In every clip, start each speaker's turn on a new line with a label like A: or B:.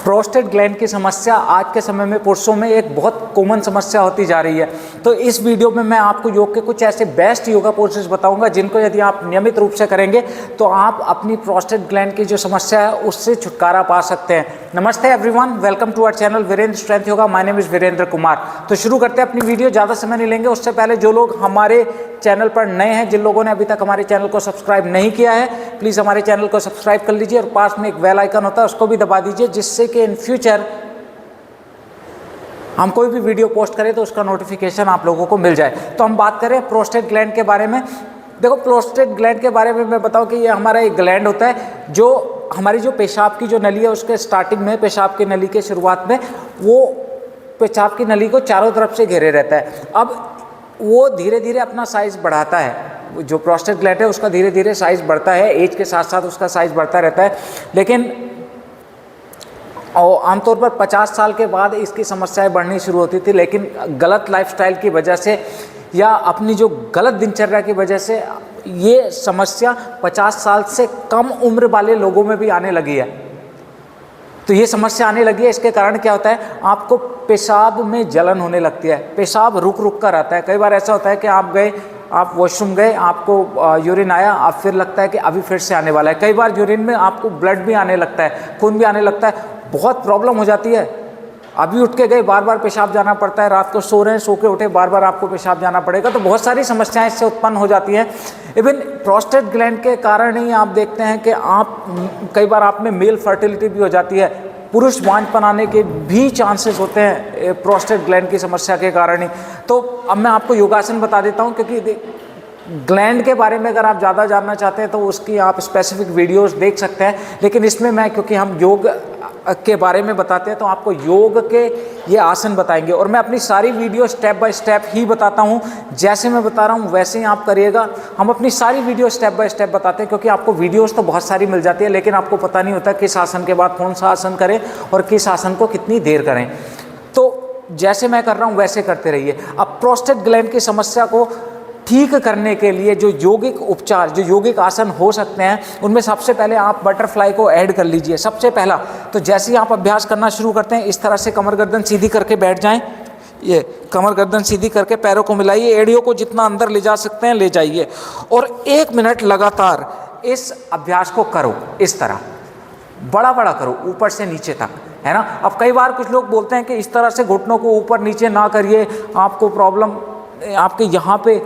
A: Prostate gland की समस्या आज के समय में पुरुषों में एक बहुत कॉमन समस्या होती जा रही है। तो इस वीडियो में मैं आपको योग के कुछ ऐसे बेस्ट योगा पोस्चर्स बताऊंगा जिनको यदि आप नियमित रूप से करेंगे तो आप अपनी प्रोस्टेट ग्लैंड की जो समस्या है उससे छुटकारा पा सकते हैं। Namaste everyone, welcome to our channel Virendra strength yoga. My name is Virendra Kumar. तो शुरू करते हैं अपनी वीडियो, ज़्यादा समय नहीं लेंगे। उससे पहले जो लोग हमारे चैनल पर नए हैं, जिन लोगों ने अभी तक हमारे चैनल को सब्सक्राइब नहीं किया है, प्लीज़ हमारे चैनल को सब्सक्राइब कर लीजिए और पास में एक बेल आइकन होता है उसको भी दबा दीजिए, जिससे कि इन फ्यूचर हम कोई भी वीडियो पोस्ट करें तो उसका नोटिफिकेशन आप लोगों को मिल जाए। तो हम बात करें प्रोस्टेट ग्लैंड के बारे में। देखो, प्रोस्टेट ग्लैंड के बारे में मैं बताऊं कि ये हमारा एक ग्लैंड होता है जो हमारी जो पेशाब की जो नली है उसके स्टार्टिंग में, पेशाब की नली के शुरुआत में वो पेशाब की नली को चारों तरफ से घेरे रहता है। अब वो धीरे धीरे अपना साइज़ बढ़ाता है। जो प्रोस्टेट ग्लैंड है उसका धीरे धीरे साइज़ बढ़ता है, एज के साथ साथ उसका साइज़ बढ़ता रहता है। लेकिन और आमतौर पर 50 साल के बाद इसकी समस्याएं बढ़नी शुरू होती थी, लेकिन गलत लाइफस्टाइल की वजह से या अपनी जो गलत दिनचर्या की वजह से ये समस्या 50 साल से कम उम्र वाले लोगों में भी आने लगी है। तो ये समस्या आने लगी है, इसके कारण क्या होता है, आपको पेशाब में जलन होने लगती है, पेशाब रुक रुक कर आता है। कई बार ऐसा होता है कि आप वॉशरूम गए, आपको यूरिन आया, आप फिर लगता है कि अभी फिर से आने वाला है। कई बार यूरिन में आपको ब्लड भी आने लगता है, खून भी आने लगता है, बहुत प्रॉब्लम हो जाती है। अभी उठ के गए, बार बार पेशाब जाना पड़ता है, रात को सो रहे हैं, सो के उठे, बार बार आपको पेशाब जाना पड़ेगा। तो बहुत सारी समस्याएं इससे उत्पन्न हो जाती हैं। इवन प्रोस्टेट ग्लैंड के कारण ही आप देखते हैं कि कई बार आप में मेल फर्टिलिटी भी हो जाती है, पुरुष बांझपन आने के भी चांसेस होते हैं प्रोस्टेट ग्लैंड की समस्या के कारण ही। तो अब मैं आपको योगासन बता देता हूँ, क्योंकि ग्लैंड के बारे में अगर आप ज़्यादा जानना चाहते हैं तो उसकी आप स्पेसिफिक वीडियोस देख सकते हैं। लेकिन इसमें मैं, क्योंकि हम योग के बारे में बताते हैं, तो आपको योग के ये आसन बताएंगे और मैं अपनी सारी वीडियो स्टेप बाय स्टेप ही बताता हूँ। जैसे मैं बता रहा हूँ वैसे ही आप करिएगा। हम अपनी सारी वीडियो स्टेप बाय स्टेप बताते हैं, क्योंकि आपको वीडियोस तो बहुत सारी मिल जाती है, लेकिन आपको पता नहीं होता किस आसन के बाद कौन सा आसन करें और किस आसन को कितनी देर करें। तो जैसे मैं कर रहा हूँ वैसे करते रहिए। अब प्रोस्टेट ग्लैंड की समस्या को ठीक करने के लिए जो यौगिक उपचार, जो यौगिक आसन हो सकते हैं, उनमें सबसे पहले आप बटरफ्लाई को ऐड कर लीजिए। सबसे पहला तो जैसे ही आप अभ्यास करना शुरू करते हैं, इस तरह से कमर गर्दन सीधी करके बैठ जाएं। ये कमर गर्दन सीधी करके पैरों को मिलाइए, एड़ियों को जितना अंदर ले जा सकते हैं ले जाइए और 1 मिनट लगातार इस अभ्यास को करो। इस तरह बड़ा बड़ा करो, ऊपर से नीचे तक, है ना। अब कई बार कुछ लोग बोलते हैं कि इस तरह से घुटनों को ऊपर नीचे ना करिए, आपको प्रॉब्लम, आपके यहाँ पे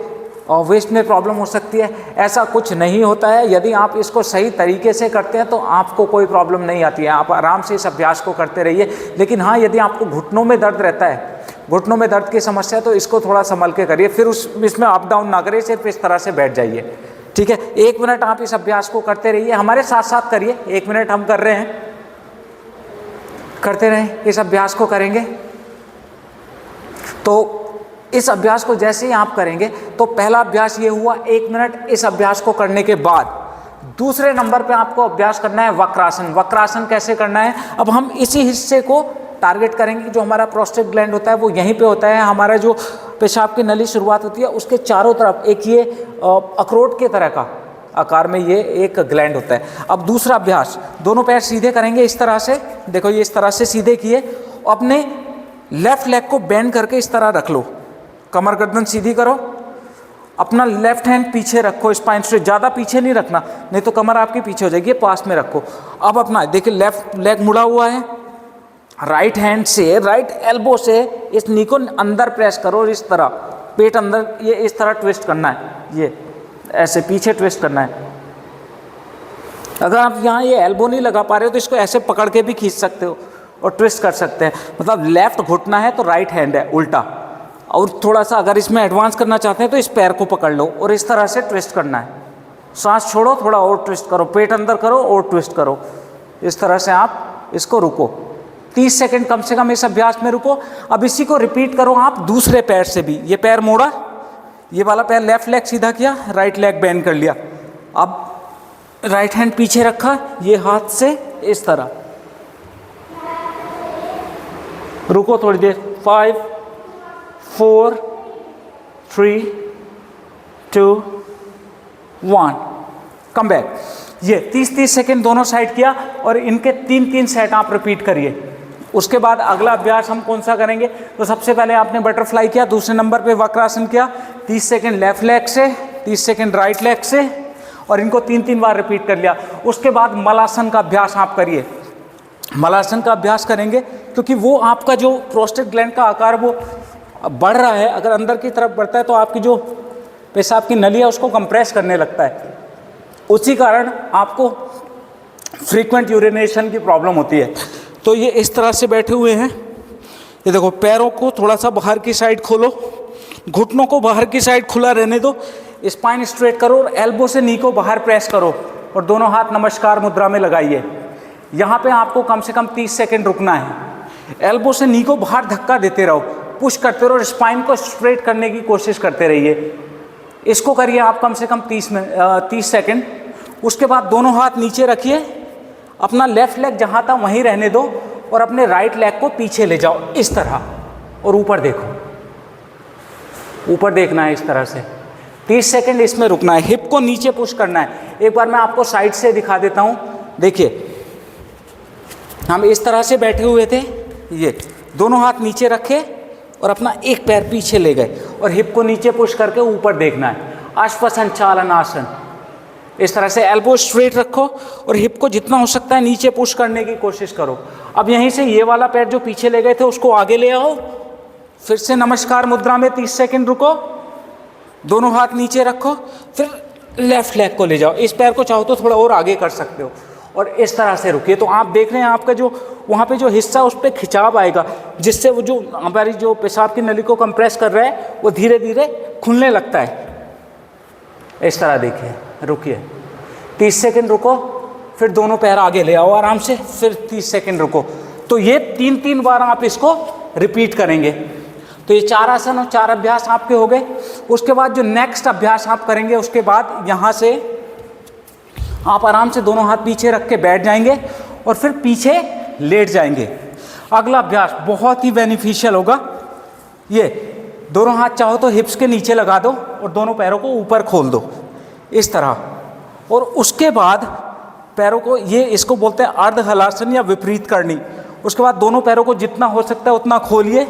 A: वेस्ट में प्रॉब्लम हो सकती है। ऐसा कुछ नहीं होता है। यदि आप इसको सही तरीके से करते हैं तो आपको कोई प्रॉब्लम नहीं आती है। आप आराम से इस अभ्यास को करते रहिए। लेकिन हाँ, यदि आपको घुटनों में दर्द रहता है, घुटनों में दर्द की समस्या, तो इसको थोड़ा संभल के करिए। फिर इसमें अप डाउन ना करिए, सिर्फ इस तरह से बैठ जाइए, ठीक है। 1 मिनट आप इस अभ्यास को करते रहिए, हमारे साथ साथ करिए। 1 मिनट हम कर रहे हैं, करते रहें, इस अभ्यास को करेंगे। तो इस अभ्यास को जैसे ही आप करेंगे, तो पहला अभ्यास ये हुआ 1 मिनट। इस अभ्यास को करने के बाद दूसरे नंबर पे आपको अभ्यास करना है वक्रासन। वक्रासन कैसे करना है, अब हम इसी हिस्से को टारगेट करेंगे। जो हमारा प्रोस्टेट ग्लैंड होता है वो यहीं पे होता है। हमारा जो पेशाब की नली शुरुआत होती है उसके चारों तरफ एक ये अखरोट के तरह का आकार में ये एक ग्लैंड होता है। अब दूसरा अभ्यास, दोनों पैर सीधे करेंगे इस तरह से। देखो, ये इस तरह से सीधे किए, अपने लेफ्ट लेग को बेंड करके इस तरह रख लो, कमर गर्दन सीधी करो, अपना लेफ्ट हैंड पीछे रखो, स्पाइन से ज़्यादा पीछे नहीं रखना, नहीं तो कमर आपकी पीछे हो जाएगी, पास में रखो। अब अपना देखिए, लेफ्ट लेग मुड़ा हुआ है, राइट हैंड से, राइट एल्बो से इस नी को अंदर प्रेस करो और इस तरह पेट अंदर, ये इस तरह ट्विस्ट करना है, ये ऐसे पीछे ट्विस्ट करना है। अगर आप यहाँ ये एल्बो नहीं लगा पा रहे हो तो इसको ऐसे पकड़ के भी खींच सकते हो और ट्विस्ट कर सकते हैं। मतलब लेफ्ट घुटना है तो राइट हैंड है उल्टा, और थोड़ा सा अगर इसमें एडवांस करना चाहते हैं तो इस पैर को पकड़ लो और इस तरह से ट्विस्ट करना है। सांस छोड़ो, थोड़ा और ट्विस्ट करो, पेट अंदर करो और ट्विस्ट करो। इस तरह से आप इसको रुको, 30 सेकंड कम से कम इस अभ्यास में रुको। अब इसी को रिपीट करो आप दूसरे पैर से भी। ये पैर मोड़ा, ये वाला पैर, लेफ्ट लेग सीधा किया, राइट लेग बेंड कर लिया। अब राइट हैंड पीछे रखा, ये हाथ से इस तरह रुको थोड़ी देर। 5 4 3 2 1 कम बैक। ये 30-30 सेकेंड दोनों साइड किया और इनके 3-3 सेट आप रिपीट करिए। उसके बाद अगला अभ्यास हम कौन सा करेंगे, तो सबसे पहले आपने बटरफ्लाई किया, दूसरे नंबर पे वक्रासन किया, 30 सेकेंड लेफ्ट लेग से, 30 सेकेंड राइट लेग से, और इनको 3-3 बार रिपीट कर लिया। उसके बाद मलासन का अभ्यास आप करिए। मलासन का अभ्यास करेंगे क्योंकि वो आपका जो प्रोस्टेट ग्लैंड का आकार वो बढ़ रहा है, अगर अंदर की तरफ बढ़ता है तो आपकी जो पेशाब की नली है उसको कंप्रेस करने लगता है, उसी कारण आपको फ्रीक्वेंट यूरिनेशन की प्रॉब्लम होती है। तो ये इस तरह से बैठे हुए हैं, ये देखो, पैरों को थोड़ा सा बाहर की साइड खोलो, घुटनों को बाहर की साइड खुला रहने दो, स्पाइन स्ट्रेट करो और एल्बो से नी को बाहर प्रेस करो और दोनों हाथ नमस्कार मुद्रा में लगाइए। यहाँ पे आपको कम से कम 30 सेकेंड रुकना है। एल्बो से नी को बाहर धक्का देते रहो, पुश करते रहो और स्पाइन को स्ट्रेट करने की कोशिश करते रहिए। इसको करिए आप कम से कम 30 सेकेंड। उसके बाद दोनों हाथ नीचे रखिए, अपना लेफ्ट लेग जहाँ था वहीं रहने दो और अपने राइट लेग को पीछे ले जाओ इस तरह, और ऊपर देखो, ऊपर देखना है इस तरह से। 30 सेकेंड इसमें रुकना है, हिप को नीचे पुश करना है। एक बार मैं आपको साइड से दिखा देता हूँ। देखिए, हम इस तरह से बैठे हुए थे, ये दोनों हाथ नीचे रखे और अपना एक पैर पीछे ले गए और हिप को नीचे पुश करके ऊपर देखना है। अश्वसंचालन आसन, इस तरह से एल्बो स्ट्रेट रखो और हिप को जितना हो सकता है नीचे पुश करने की कोशिश करो। अब यहीं से ये वाला पैर जो पीछे ले गए थे उसको आगे ले आओ, फिर से नमस्कार मुद्रा में 30 सेकेंड रुको, दोनों हाथ नीचे रखो, फिर लेफ्ट लेग को ले जाओ। इस पैर को चाहो तो थोड़ा और आगे कर सकते हो और इस तरह से रुकिए। तो आप देख रहे हैं आपका जो वहाँ पे जो हिस्सा उस पर खिंचाव आएगा, जिससे वो जो हमारी जो पेशाब की नली को कंप्रेस कर रहा है वो धीरे धीरे खुलने लगता है। इस तरह देखिए, रुकिए, 30 सेकेंड रुको, फिर दोनों पैर आगे ले आओ आराम से, फिर 30 सेकेंड रुको। तो ये 3-3 बार आप इसको रिपीट करेंगे। तो ये 4 आसन और 4 अभ्यास आपके हो गए। उसके बाद जो नेक्स्ट अभ्यास आप करेंगे, उसके बाद यहाँ से आप आराम से दोनों हाथ पीछे रख के बैठ जाएंगे और फिर पीछे लेट जाएंगे। अगला अभ्यास बहुत ही बेनिफिशियल होगा। ये दोनों हाथ चाहो तो हिप्स के नीचे लगा दो और दोनों पैरों को ऊपर खोल दो इस तरह, और उसके बाद पैरों को, ये इसको बोलते हैं अर्ध हलासन या विपरीत करनी। उसके बाद दोनों पैरों को जितना हो सकता है उतना खोलिए,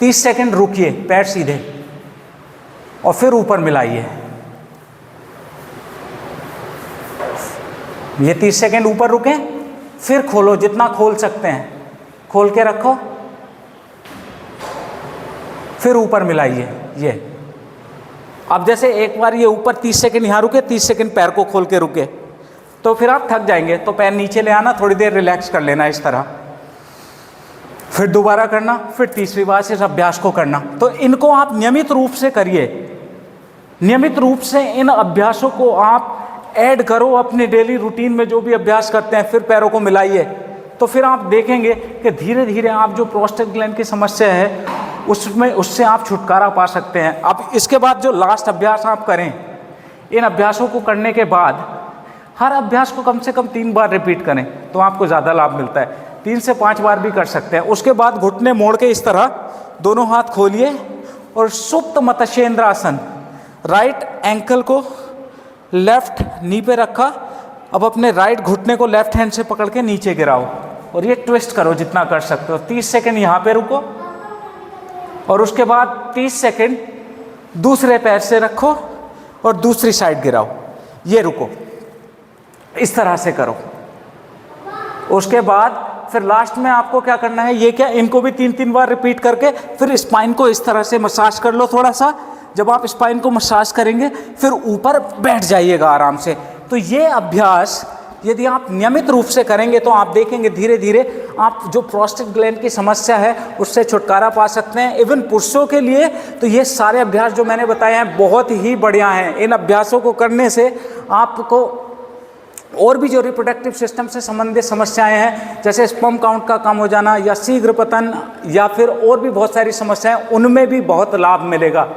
A: 30 सेकेंड रुकिए पैर सीधे और फिर ऊपर मिलाइए। ये 30 सेकेंड ऊपर रुके, फिर खोलो जितना खोल सकते हैं, खोल के रखो, फिर ऊपर मिलाइए। ये अब जैसे एक बार ये ऊपर 30 सेकेंड यहाँ रुके, 30 सेकेंड पैर को खोल के रुके, तो फिर आप थक जाएंगे, तो पैर नीचे ले आना, थोड़ी देर रिलैक्स कर लेना इस तरह, फिर दोबारा करना, फिर तीसरी बार से इस अभ्यास को करना। तो इनको आप नियमित रूप से करिए, नियमित रूप से इन अभ्यासों को आप ऐड करो अपने डेली रूटीन में। जो भी अभ्यास करते हैं फिर पैरों को मिलाइए, तो फिर आप देखेंगे कि धीरे धीरे आप जो प्रोस्टेट ग्लैंड की समस्या है उससे आप छुटकारा पा सकते हैं। अब इसके बाद जो लास्ट अभ्यास आप करें, इन अभ्यासों को करने के बाद हर अभ्यास को कम से कम 3 बार रिपीट करें तो आपको ज़्यादा लाभ मिलता है। 3 से 5 बार भी कर सकते हैं। उसके बाद घुटने मोड़ के इस तरह दोनों हाथ खोलिए और सुप्त मत्स्येंद्र आसन, राइट एंकल को लेफ्ट नी पे रखा, अब अपने राइट घुटने को लेफ्ट हैंड से पकड़ के नीचे गिराओ और ये ट्विस्ट करो जितना कर सकते हो। 30 सेकेंड यहाँ पे रुको और उसके बाद 30 सेकेंड दूसरे पैर से रखो और दूसरी साइड गिराओ, ये रुको, इस तरह से करो। उसके बाद फिर लास्ट में आपको क्या करना है, ये क्या, इनको भी 3-3 बार रिपीट करके फिर स्पाइन को इस तरह से मसाज कर लो थोड़ा सा। जब आप स्पाइन को मसाज करेंगे फिर ऊपर बैठ जाइएगा आराम से। तो ये अभ्यास यदि आप नियमित रूप से करेंगे तो आप देखेंगे धीरे धीरे आप जो प्रोस्टेट ग्लैंड की समस्या है उससे छुटकारा पा सकते हैं। इवन पुरुषों के लिए तो ये सारे अभ्यास जो मैंने बताए हैं बहुत ही बढ़िया हैं। इन अभ्यासों को करने से आपको और भी जो रिप्रोडक्टिव सिस्टम से संबंधित समस्याएं हैं, जैसे स्पर्म काउंट का कम हो जाना या शीघ्र पतन या फिर और भी बहुत सारी समस्याएं, उनमें भी बहुत लाभ मिलेगा।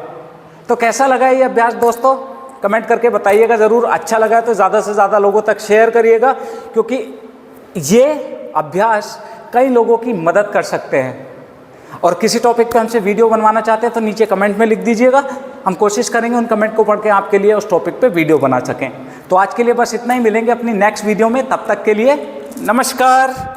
A: तो कैसा लगा ये अभ्यास दोस्तों, कमेंट करके बताइएगा ज़रूर। अच्छा लगा तो ज़्यादा से ज़्यादा लोगों तक शेयर करिएगा, क्योंकि ये अभ्यास कई लोगों की मदद कर सकते हैं। और किसी टॉपिक पे हमसे वीडियो बनवाना चाहते हैं तो नीचे कमेंट में लिख दीजिएगा, हम कोशिश करेंगे उन कमेंट को पढ़ के आपके लिए उस टॉपिक पे वीडियो बना सकें। तो आज के लिए बस इतना ही, मिलेंगे अपनी नेक्स्ट वीडियो में, तब तक के लिए नमस्कार।